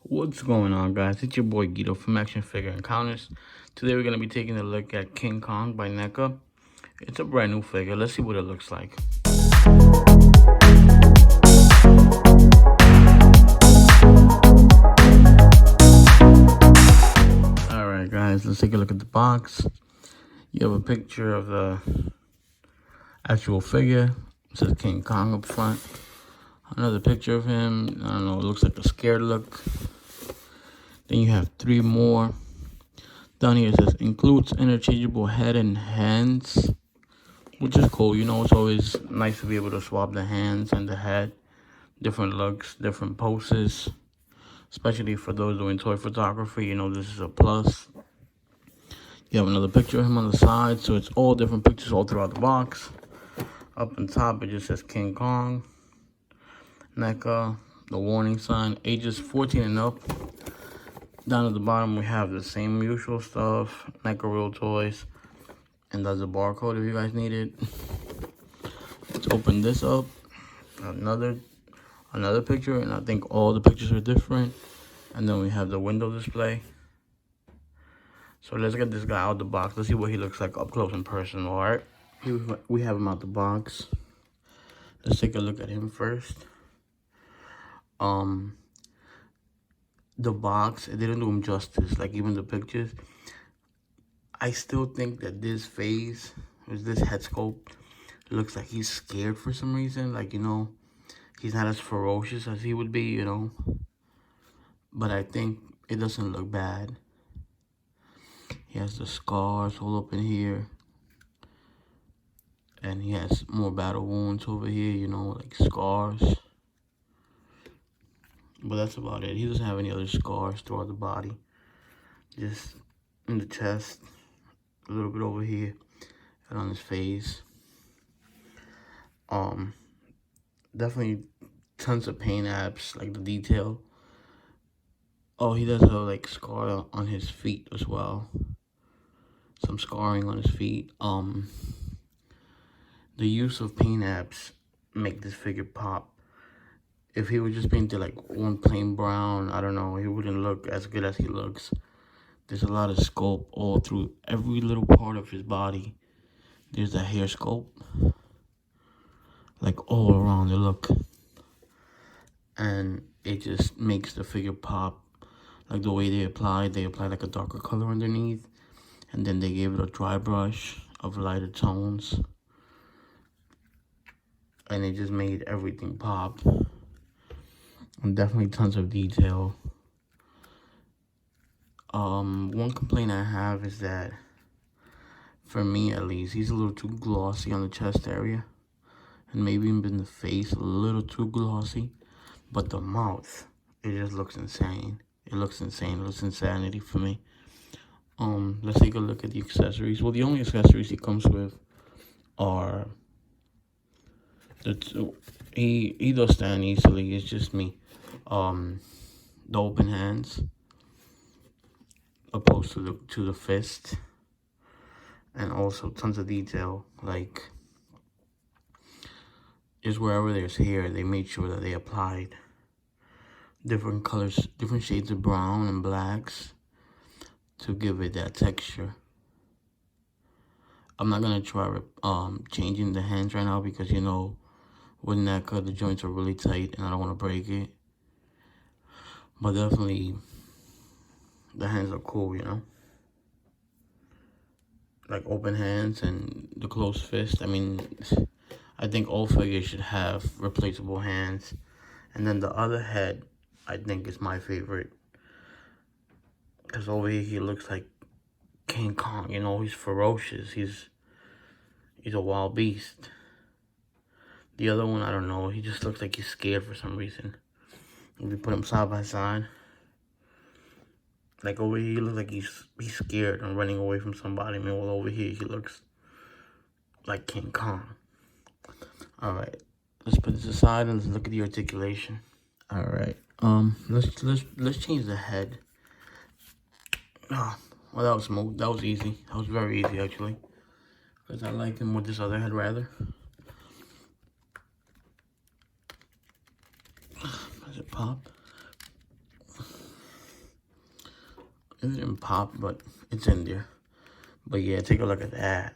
What's going on, guys? It's your boy Guido from Action Figure Encounters. Today we're going to be taking a look at King Kong by NECA. It's a brand new figure. Let's see what it looks like. Alright guys, let's take a look at the box. You have a picture of the actual figure. It says King Kong up front. Another picture of him. I don't know, it looks like a scared look. Then you have three more. Down here it says includes interchangeable head and hands, which is cool. You know, it's always nice to be able to swap the hands and the head. Different looks, different poses, especially for those doing toy photography. You know, this is a plus. You have another picture of him on the side, so it's all different pictures all throughout the box. Up on top, it just says King Kong, NECA, the warning sign, ages 14 and up. Down at the bottom, we have the same usual stuff, NECA Real Toys, and there's a barcode if you guys need it. Let's open this up. Another picture, and I think all the pictures are different. And then we have the window display. So let's get this guy out of the box. Let's see what he looks like up close and personal. All right, here we have him out the box. Let's take a look at him first. The box, it didn't do him justice. Like even the pictures, I still think that this face, with this head sculpt, looks like he's scared for some reason. Like, you know, he's not as ferocious as he would be, you know. But I think it doesn't look bad. He has the scars all up in here. And he has more battle wounds over here, you know, like scars. But that's about it. He doesn't have any other scars throughout the body. Just in the chest, a little bit over here, and on his face. Definitely tons of paint apps, like the detail. Oh, he does have like scar on his feet as well. Some scarring on his feet. The use of paint apps make this figure pop. If he was just painted like one plain brown, I don't know, he wouldn't look as good as he looks. There's a lot of sculpt all through every little part of his body. There's a hair sculpt, like all around the look. And it just makes the figure pop. Like the way they applied like a darker color underneath. And then they gave it a dry brush of lighter tones. And it just made everything pop. And definitely tons of detail. One complaint I have is that, for me at least, he's a little too glossy on the chest area. And maybe even the face, a little too glossy. But the mouth, it just looks insane. It looks insane. It looks insanity for me. Let's take a look at the accessories. Well, the only accessories he comes with are the two. He does stand easily. It's just me. The open hands, opposed to the fist, and also tons of detail. Like, is wherever there's hair, they made sure that they applied different colors, different shades of brown and blacks to give it that texture. I'm not gonna try changing the hands right now because, you know, with NECA the joints are really tight and I don't want to break it. But definitely the hands are cool, you know, like open hands and the closed fist. I mean, I think all figures should have replaceable hands. And then the other head, I think, is my favorite. Because over here, he looks like King Kong, you know, he's ferocious. He's a wild beast. The other one, I don't know, he just looks like he's scared for some reason. If you put them side by side, like over here, he looks like he's scared and running away from somebody. Meanwhile, over here, he looks like King Kong. Alright, let's put this aside and let's look at the articulation. Alright, let's change the head. Oh, well, that was smooth. That was easy. That was very easy, actually. Because I like him with this other head, rather. Does it pop? It didn't pop, but it's in there. But yeah, take a look at that.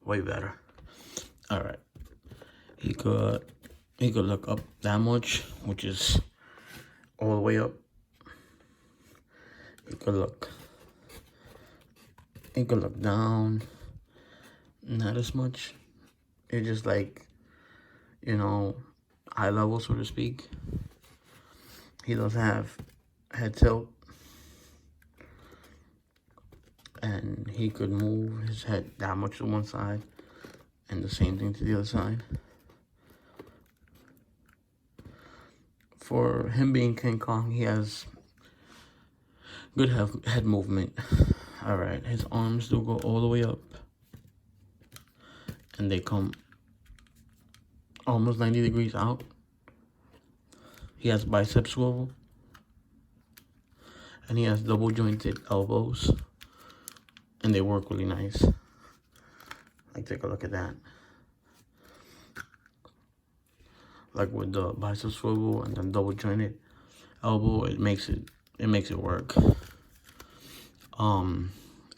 Way better. All right. He could look up that much, which is all the way up. He could look down, not as much. It's just like, you know, eye level, so to speak. He does have head tilt, and he could move his head that much to one side and the same thing to the other side. For him being King Kong, he has good head movement. All right, his arms do go all the way up, and they come almost 90 degrees out. He has bicep swivel, and he has double jointed elbows, and they work really nice. Like, take a look at that. Like with the bicep swivel and then double jointed elbow, it makes it work.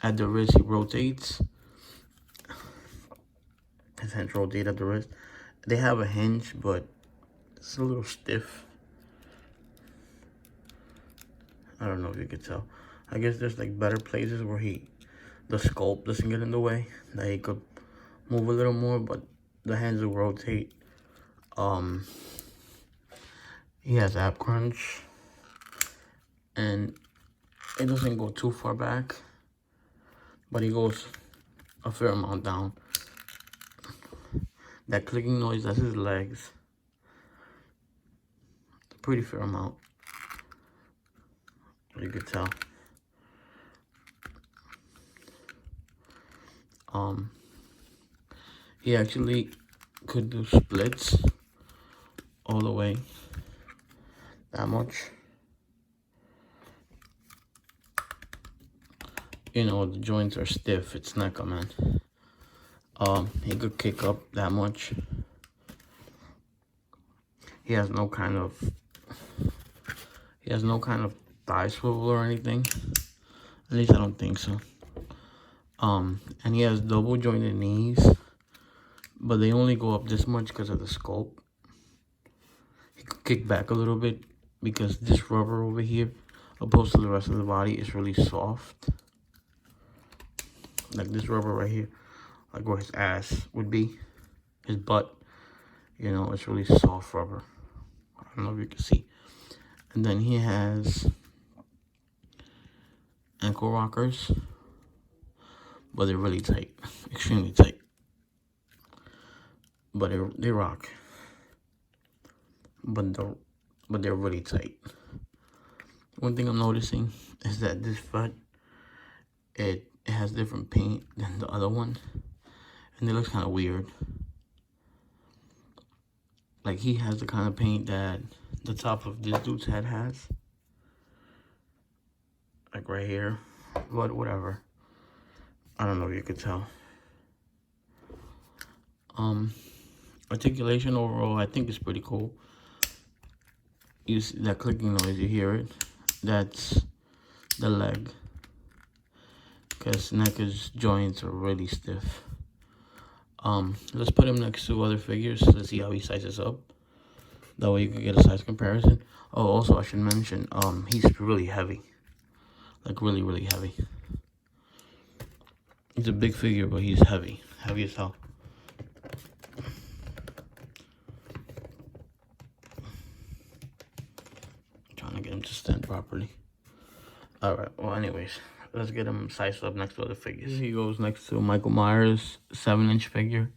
At the wrist, he rotates. His hands rotate at the wrist. They have a hinge, but it's a little stiff. I don't know if you could tell. I guess there's like better places where the sculpt doesn't get in the way, that he could move a little more, but the hands will rotate. He has ab crunch, and it doesn't go too far back, but he goes a fair amount down. That clicking noise, that's his legs. A pretty fair amount. You could tell. He actually could do splits all the way that much. You know, the joints are stiff. It's NECA, man. He could kick up that much. He has no kind of thigh swivel or anything. At least I don't think so. And he has double jointed knees, but they only go up this much because of the sculpt. He could kick back a little bit because this rubber over here, opposed to the rest of the body, is really soft. Like this rubber right here, like where his ass would be, his butt, you know, it's really soft rubber. I don't know if you can see. And then he has ankle rockers, but they're really tight, extremely tight. But they rock. But they're really tight. One thing I'm noticing is that this foot, it has different paint than the other one, and it looks kind of weird. Like, he has the kind of paint that the top of this dude's head has, like right here, but whatever. I don't know if you could tell. Articulation overall, I think is pretty cool. You see that clicking noise, you hear it? That's the leg, because NECA's joints are really stiff. Let's put him next to other figures. Let's see how he sizes up. That way you can get a size comparison. Oh, also I should mention, he's really heavy. Like really, really heavy. He's a big figure, but he's heavy. Heavy as hell. Trying to get him to stand properly. Alright, well anyways, let's get him sized up next to other figures. He goes next to Michael Myers' 7-inch figure,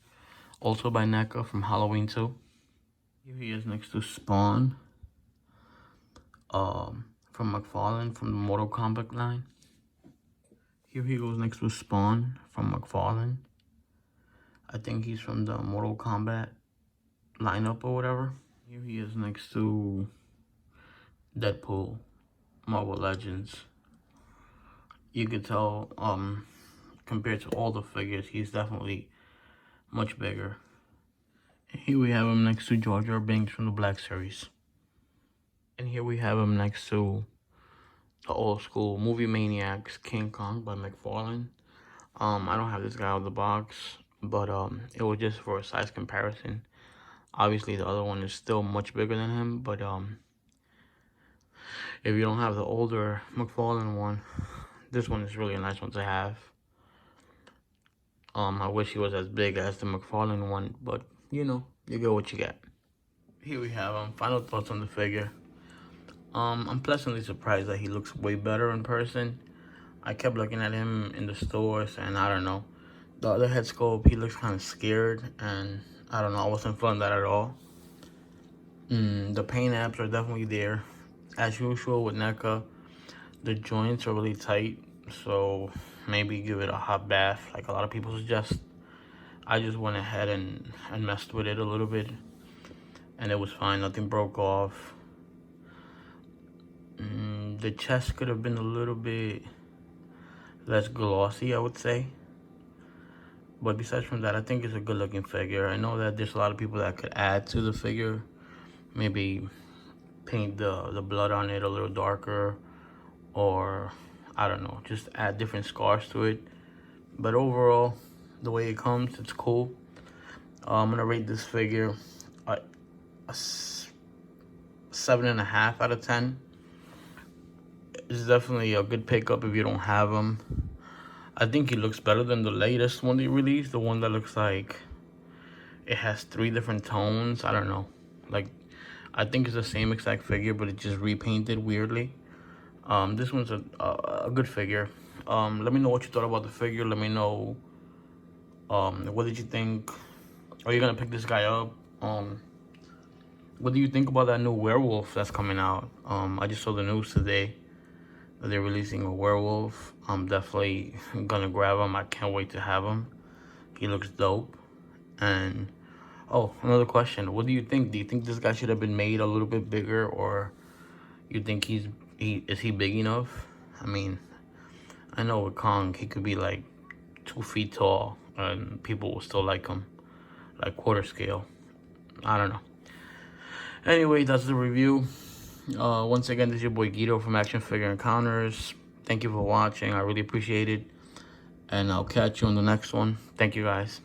also by NECA from Halloween 2. Here he is next to Spawn, from Mcfarlane from the Mortal Kombat line. Here he goes next to Spawn from Mcfarlane. I think he's from the Mortal Kombat lineup or whatever. Here he is next to Deadpool, Marvel Legends. You could tell, compared to all the figures, he's definitely much bigger. Here we have him next to Jar Jar Binks from the Black Series. And here we have him next to the old school Movie Maniacs King Kong by Mcfarlane. I don't have this guy out of the box, but it was just for a size comparison. Obviously, the other one is still much bigger than him, but if you don't have the older Mcfarlane one, this one is really a nice one to have. I wish he was as big as the Mcfarlane one, but you know, you get what you get. Here we have final thoughts on the figure. I'm pleasantly surprised that he looks way better in person. I kept looking at him in the stores, and I don't know. The other head sculpt, he looks kind of scared, and I don't know, I wasn't feeling that at all. The paint apps are definitely there. As usual with NECA, the joints are really tight, so maybe give it a hot bath like a lot of people suggest. I just went ahead and messed with it a little bit, and it was fine. Nothing broke off. The chest could have been a little bit less glossy, I would say. But besides from that, I think it's a good looking figure. I know that there's a lot of people that could add to the figure. Maybe paint the blood on it a little darker, or I don't know, just add different scars to it. But overall, the way it comes, it's cool. I'm gonna rate this figure a 7.5 out of 10. It's definitely a good pickup if you don't have him. I think he looks better than the latest one they released, the one that looks like it has 3 different tones. I don't know, like I think it's the same exact figure, but it's just repainted weirdly. This one's a good figure. Let me know what you thought about the figure. Let me know what did you think. Are you gonna pick this guy up? What do you think about that new werewolf that's coming out? I just saw the news today that they're releasing a werewolf. I'm definitely gonna grab him. I can't wait to have him. He looks dope. And oh, another question. What do you think? Do you think this guy should have been made a little bit bigger, or you think is he big enough? I mean, I know with Kong, he could be like 2 feet tall and people will still like him, like quarter scale. I don't know. Anyway, that's the review. Once again, this is your boy Guido from Action Figure Encounters. Thank you for watching. I really appreciate it. And I'll catch you on the next one. Thank you, guys.